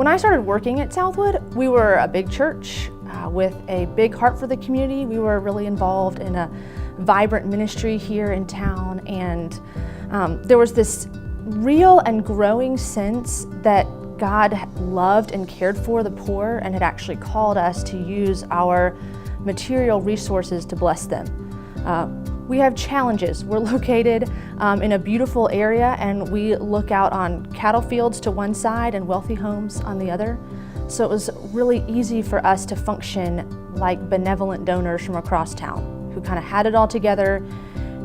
When I started working at Southwood, we were a big church with a big heart for the community. We were really involved in a vibrant ministry here in town, and there was this real and growing sense that God loved and cared for the poor and had actually called us to use our material resources to bless them. We have challenges. We're located in a beautiful area, and we look out on cattle fields to one side and wealthy homes on the other. So it was really easy for us to function like benevolent donors from across town who kind of had it all together,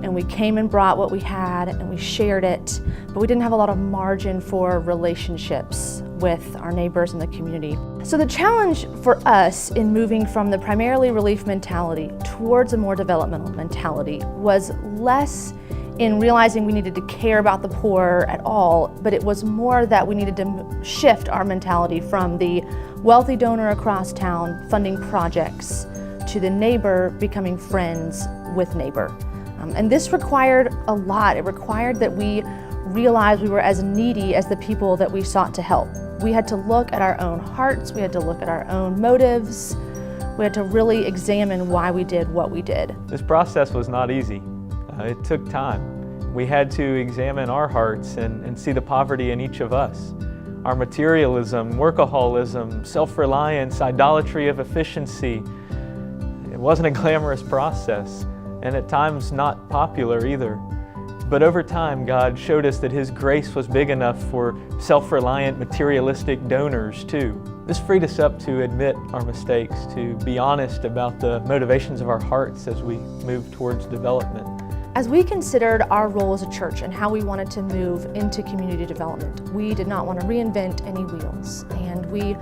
and we came and brought what we had and we shared it, but we didn't have a lot of margin for relationships with our neighbors in the community. So the challenge for us in moving from the primarily relief mentality towards a more developmental mentality was less in realizing we needed to care about the poor at all, but it was more that we needed to shift our mentality from the wealthy donor across town funding projects to the neighbor becoming friends with neighbor. And this required a lot. It required that we realize we were as needy as the people that we sought to help. We had to look at our own hearts, we had to look at our own motives, we had to really examine why we did what we did. This process was not easy. It took time. We had to examine our hearts and see the poverty in each of us. Our materialism, workaholism, self-reliance, idolatry of efficiency. It wasn't a glamorous process, and at times not popular either. But over time, God showed us that His grace was big enough for self-reliant, materialistic donors too. This freed us up to admit our mistakes, to be honest about the motivations of our hearts as we move towards development. As we considered our role as a church and how we wanted to move into community development, we did not want to reinvent any wheels, and we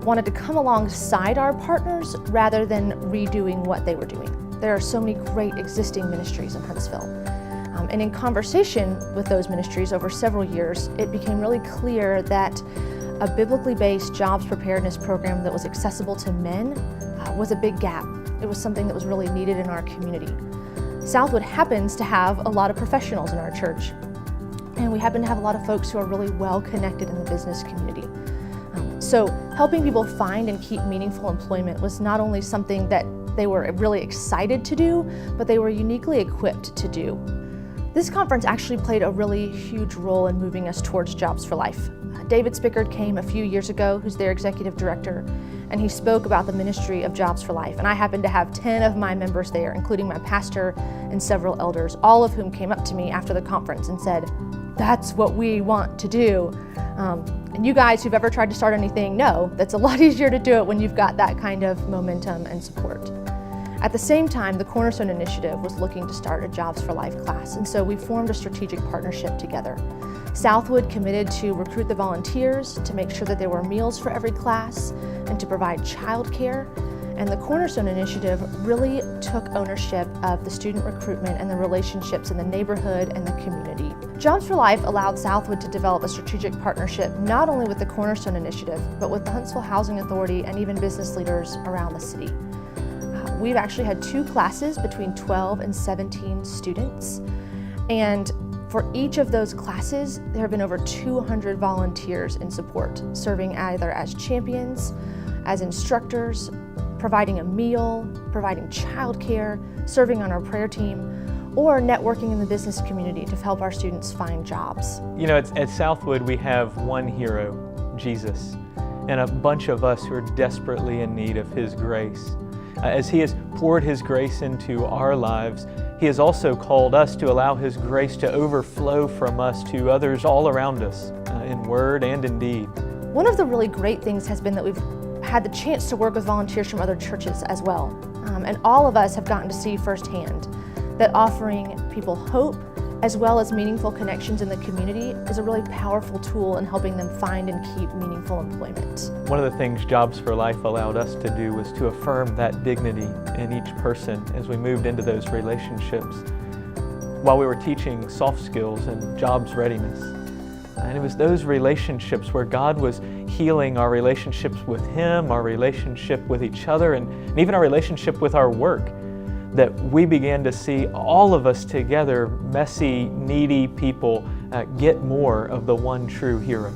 wanted to come alongside our partners rather than redoing what they were doing. There are so many great existing ministries in Huntsville. And in conversation with those ministries over several years, it became really clear that a biblically based jobs preparedness program that was accessible to men was a big gap. It was something that was really needed in our community. Southwood happens to have a lot of professionals in our church, and we happen to have a lot of folks who are really well connected in the business community. So helping people find and keep meaningful employment was not only something that they were really excited to do, but they were uniquely equipped to do. This conference actually played a really huge role in moving us towards Jobs for Life. David Spickard came a few years ago, who's their executive director, and he spoke about the ministry of Jobs for Life. And I happened to have 10 of my members there, including my pastor and several elders, all of whom came up to me after the conference and said, "That's what we want to do." And you guys who've ever tried to start anything know that's a lot easier to do it when you've got that kind of momentum and support. At the same time, the Cornerstone initiative was looking to start a Jobs for Life class, and so we formed a strategic partnership together. Southwood committed to recruit the volunteers, to make sure that there were meals for every class, and to provide childcare. And the Cornerstone initiative really took ownership of the student recruitment and the relationships in the neighborhood and the community. Jobs for Life allowed Southwood to develop a strategic partnership not only with the Cornerstone initiative, but with the Huntsville Housing Authority and even business leaders around the city. We've actually had 2 classes between 12 and 17 students, and for each of those classes, there have been over 200 volunteers in support, serving either as champions, as instructors, providing a meal, providing childcare, serving on our prayer team, or networking in the business community to help our students find jobs. You know, at Southwood, we have one hero, Jesus, and a bunch of us who are desperately in need of His grace. As He has poured His grace into our lives, He has also called us to allow His grace to overflow from us to others all around us, in word and in deed. One of the really great things has been that we've had the chance to work with volunteers from other churches as well. And all of us have gotten to see firsthand that offering people hope as well as meaningful connections in the community is a really powerful tool in helping them find and keep meaningful employment. One of the things Jobs for Life allowed us to do was to affirm that dignity in each person as we moved into those relationships while we were teaching soft skills and jobs readiness. And it was those relationships where God was healing our relationships with Him, our relationship with each other, and even our relationship with our work, that we began to see all of us together, messy, needy people, get more of the one true hero.